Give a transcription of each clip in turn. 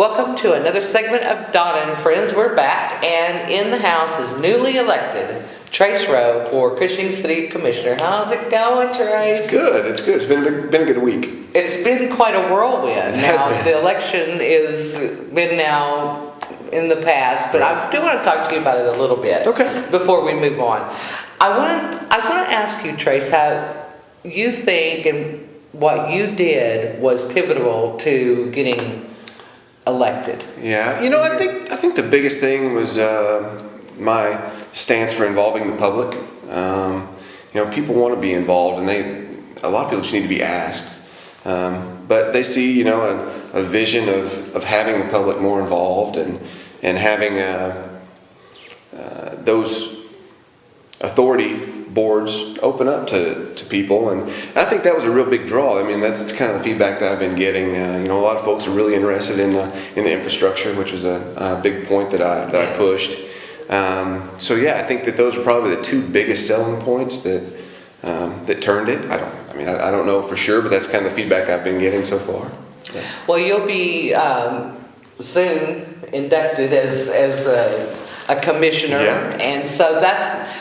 Welcome to another segment of Donna and Friends. We're back, and in the house is newly elected Trace Rowe for Cushing City Commissioner. How's it going, Trace? It's good. It's good. It's been a good week. It's been quite a whirlwind. Now, the election is been now in the past, but I do want to talk to you about it a little bit. Okay. Before we move on, I want to ask you, Trace, how you think and what you did was pivotal to getting elected. Yeah, I think the biggest thing was my stance for involving the public. People want to be involved, and a lot of people just need to be asked. But they see, a vision of having the public more involved and having those authority boards open up to people, and I think that was a real big draw. I mean, that's kind of the feedback that I've been getting. A lot of folks are really interested in the infrastructure, which was a big point that I pushed. I think that those are probably the two biggest selling points that turned it. I don't know for sure, but that's kind of the feedback I've been getting so far. Yeah. Well, you'll be soon inducted as a commissioner, and so that's.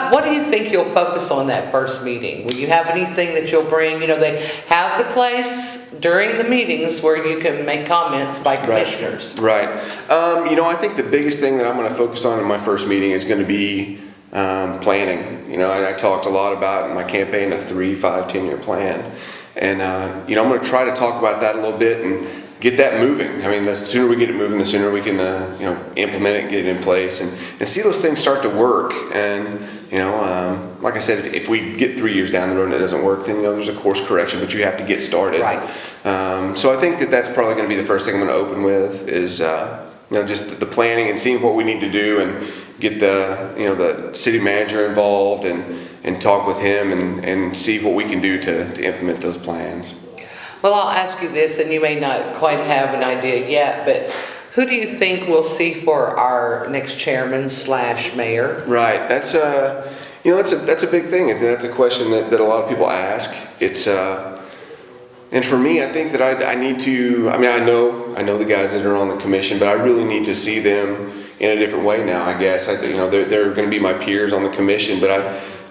What do you think you'll focus on that first meeting? Will you have anything that you'll bring? They have the place during the meetings where you can make comments by commissioners. Right. I think the biggest thing that I'm going to focus on in my first meeting is going to be planning. I talked a lot about in my campaign a 3, 5, 10-year plan. And, I'm going to try to talk about that a little bit and get that moving. I mean, the sooner we get it moving, the sooner we can, implement it and get it in place and see those things start to work. And, like I said, if we get 3 years down the road and it doesn't work, then, there's a course correction, but you have to get started. Right. So I think that's probably going to be the first thing I'm going to open with is, just the planning and seeing what we need to do and get the city manager involved and talk with him and see what we can do to implement those plans. Well, I'll ask you this, and you may not quite have an idea yet, but who do you think we'll see for our next chairman/mayor? Right. That's that's a big thing. That's a question that a lot of people ask. It's and for me, I think that I need to. I know the guys that are on the commission, but I really need to see them in a different way now. I guess they're going to be my peers on the commission, but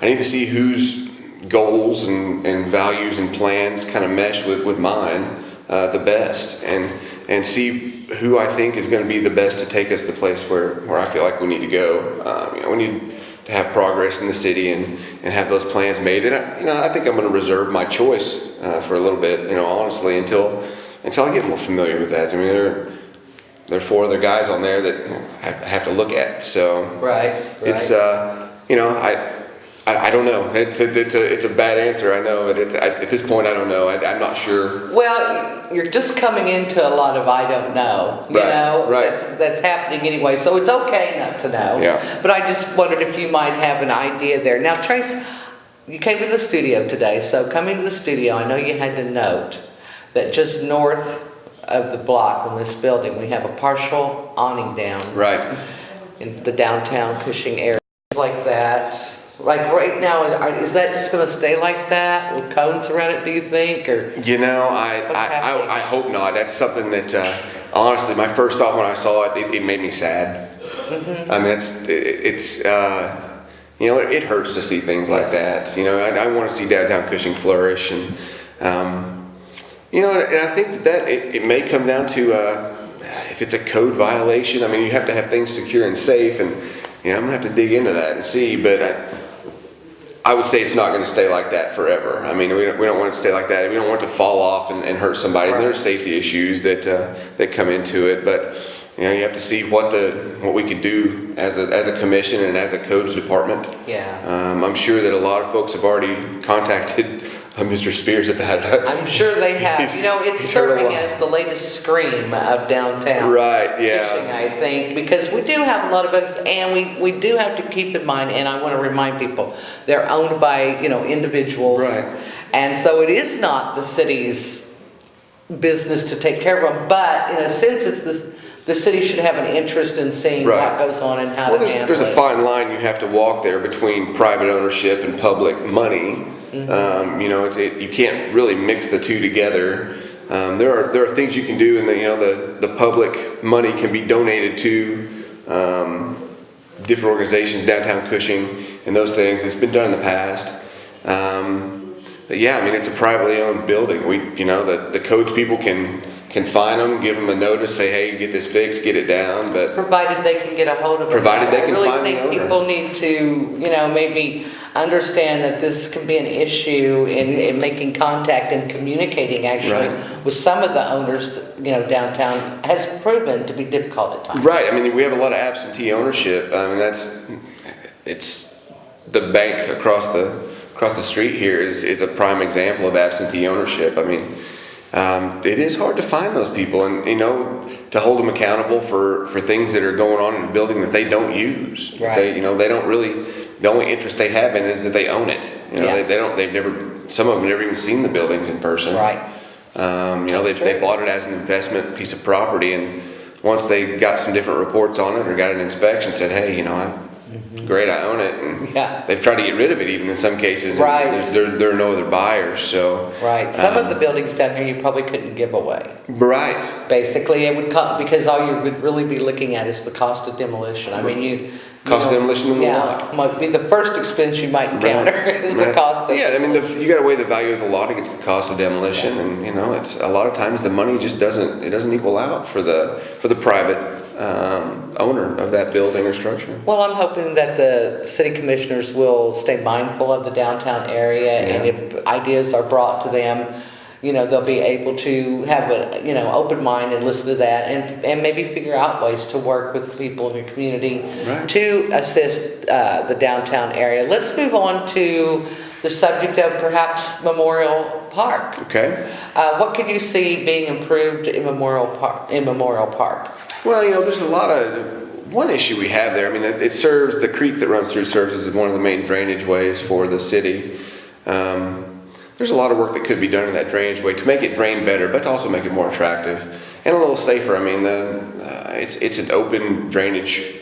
I need to see who's goals and values and plans kind of mesh with mine the best and see who I think is going to be the best to take us to the place where I feel like we need to go. We need to have progress in the city and have those plans made. And I think I'm going to reserve my choice for a little bit, honestly, until I get more familiar with that. I mean, there are 4 other guys on there that I have to look at. So it's I don't know. It's a bad answer, I know, but at this point I don't know. I'm not sure. Well, you're just coming into a lot of I don't know. Right. That's happening anyway, so it's okay not to know. Yeah. But I just wondered if you might have an idea there. Now, Trace, you came to the studio today, so coming to the studio, I know you had to note that just north of the block in this building, we have a partial awning down. Right. In the downtown Cushing area, like that. Like right now, is that just going to stay like that with cones around it, do you think? Or I hope not. That's something that, honestly, my first thought when I saw it, it made me sad. Mm-hmm. I mean, it hurts to see things like that. I want to see downtown Cushing flourish. And, and I think that it may come down to if it's a code violation. I mean, you have to have things secure and safe. And, I'm going to have to dig into that and see. But I would say it's not going to stay like that forever. I mean, we don't want it to stay like that. We don't want it to fall off and hurt somebody. Right. There are safety issues that come into it, but you have to see what we could do as a commission and as a codes department. Yeah. I'm sure that a lot of folks have already contacted Mr. Spears about it. I'm sure they have. It's serving as the latest scream of downtown. Right, yeah. Fishing, I think, because we do have a lot of books, and we do have to keep in mind, and I want to remind people, they're owned by, individuals. Right. And so it is not the city's business to take care of them, but in a sense, the city should have an interest in seeing what goes on and how to handle it. There's a fine line you have to walk there between private ownership and public money. Mm-hmm. You can't really mix the two together. there are things you can do, and the public money can be donated to different organizations, downtown Cushing, and those things. It's been done in the past. But yeah, I mean, it's a privately owned building. The codes people can fine them, give them a notice, say, hey, get this fixed, get it down. But provided they can get a hold of it. Provided they can find the owner. I really think people need to, maybe understand that this can be an issue in making contact and communicating actually with some of the owners, downtown has proven to be difficult at times. Right. I mean, we have a lot of absentee ownership. I mean, it's the bank across the street here is a prime example of absentee ownership. I mean, it is hard to find those people, and to hold them accountable for things that are going on in a building that they don't use. Right. They don't really. The only interest they have in it is that they own it. They've never. Some of them have never even seen the buildings in person. Right. They bought it as an investment piece of property, and once they got some different reports on it or got an inspection, said, hey, great, I own it, and they've tried to get rid of it even in some cases. Right. And there are no other buyers, so. Right. Some of the buildings down here you probably couldn't give away. Right. Basically, it would come because all you would really be looking at is the cost of demolition. I mean, Cost of demolition in the lot. Might be the first expense you might encounter is the cost of. Yeah, I mean, you got to weigh the value of the lot against the cost of demolition, and it's a lot of times the money just doesn't equal out for the private owner of that building or structure. Well, I'm hoping that the city commissioners will stay mindful of the downtown area, and if ideas are brought to them, they'll be able to have an open mind and listen to that, and maybe figure out ways to work with people in the community to assist the downtown area. Let's move on to the subject of perhaps Memorial Park. Okay. What could you see being improved in Memorial Park? Well, there's a lot of, one issue we have there, I mean, the creek that runs through serves as one of the main drainage ways for the city. There's a lot of work that could be done in that drainage way to make it drain better, but to also make it more attractive and a little safer. I mean, it's an open drainage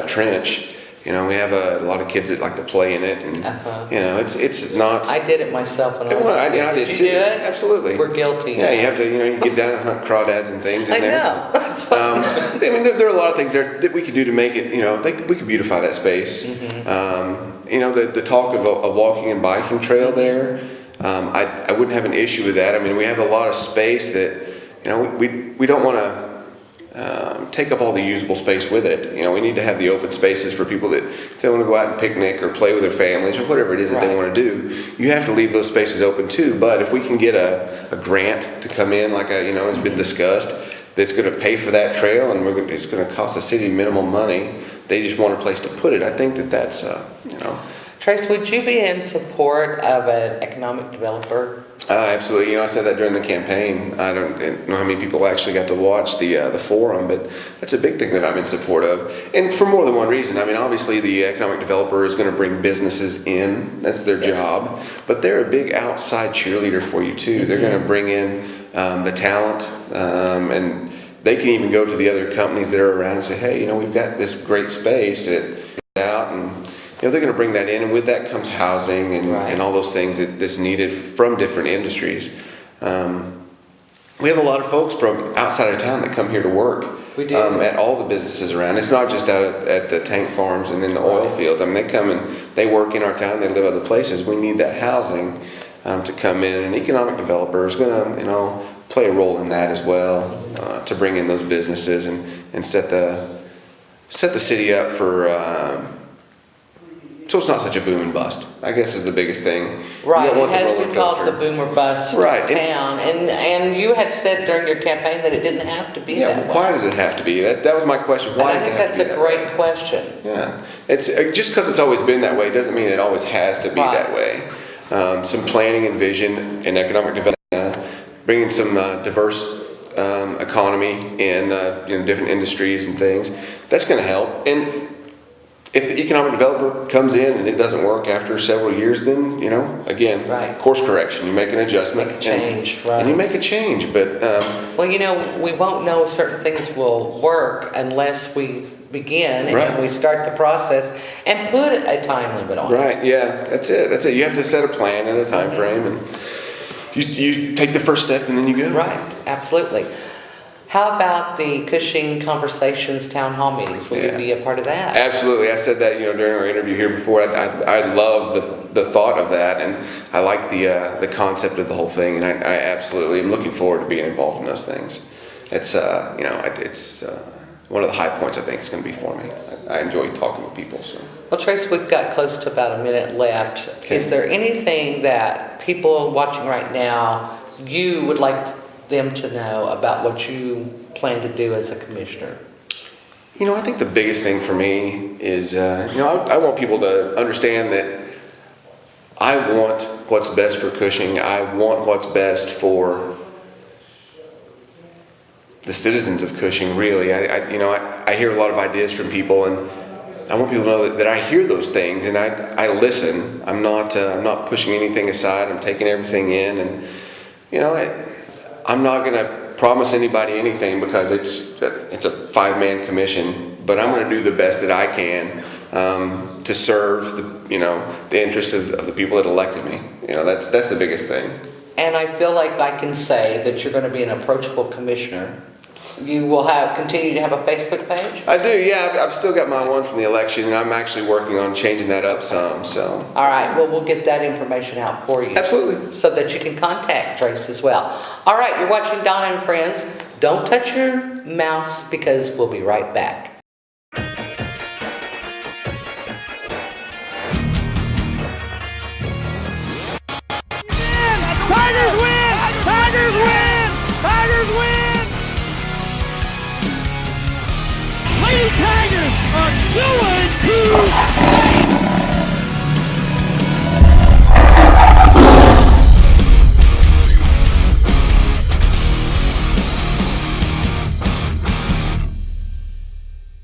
trench. We have a lot of kids that like to play in it, and it's not. I did it myself when I was. I did you too. do it? Absolutely. We're guilty. Yeah, you have to. You get down and hunt crawdads and things in there. I know. That's fun. I mean, there are a lot of things there that we could do to make it. We could beautify that space. The talk of a walking and biking trail there. I wouldn't have an issue with that. I mean, we have a lot of space that, we don't want to take up all the usable space with it. We need to have the open spaces for people that, if they want to go out and picnic or play with their families or whatever it is that they want to do, you have to leave those spaces open too. But if we can get a grant to come in, like has been discussed, that's going to pay for that trail, and it's going to cost the city minimal money. They just want a place to put it. I think that's Trace, would you be in support of an economic developer? Absolutely. I said that during the campaign. I don't know how many people actually got to watch the forum, but that's a big thing that I'm in support of, and for more than one reason. I mean, obviously, the economic developer is going to bring businesses in. That's their job, but they're a big outside cheerleader for you too. They're going to bring in the talent, and they can even go to the other companies that are around and say, hey, we've got this great space out, and they're going to bring that in, and with that comes housing and all those things that's needed from different industries. We have a lot of folks from outside of town that come here to work. We do. At all the businesses around. It's not just out at the tank farms and in the oil fields. I mean, they come and they work in our town, they live other places. We need that housing to come in, and an economic developer is going to play a role in that as well, to bring in those businesses and set the city up for so it's not such a boom and bust, I guess, is the biggest thing. Right, You don't want it has the roller been called coaster. the boom or bust town, and you had said during your campaign that it didn't have to be that way. Why does it have to be? That was my question. Why does it have to be I think that's that a way? great question. Yeah, it's just because it's always been that way doesn't mean it always has to be that way. Some planning and vision and economic development, bringing some diverse economy in different industries and things. That's going to help. And if the economic developer comes in and it doesn't work after several years, then again, course correction. You make an adjustment, and you make a change. But we won't know certain things will work unless we begin and we start the process and put a time limit on it. Right. Yeah. That's it. You have to set a plan and a time frame, and you take the first step and then you go. Right, absolutely. How about the Cushing Conversations Town Hall meetings? Will you Yeah. be a part of that? Absolutely. I said that, during our interview here before. I love the thought of that, and I like the concept of the whole thing, and I absolutely am looking forward to being involved in those things. It's it's one of the high points I think it's going to be for me. I enjoy talking with people. So. Well, Trace, we've got close to about a minute left. Okay. Is there anything that people watching right now, you would like them to know about what you plan to do as a commissioner? I think the biggest thing for me is, I want people to understand that I want what's best for Cushing. I want what's best for the citizens of Cushing, really. I hear a lot of ideas from people, and I want people to know that I hear those things and I listen. I'm not pushing anything aside. I'm taking everything in, and I'm not going to promise anybody anything because it's a 5-man commission, but I'm going to do the best that I can to serve the interests of the people that elected me. That's the biggest thing. And I feel like I can say that you're going to be an approachable commissioner. You will continue to have a Facebook page? I do, yeah. I've still got my one from the election, and I'm actually working on changing that up some. So. All right, well, we'll get that information out for you. Absolutely. So that you can contact Trace as well. All right, you're watching Donna and Friends. Don't touch your mouse because we'll be right back. Tigers win! Tigers win! Tigers win! Lady Tigers are doing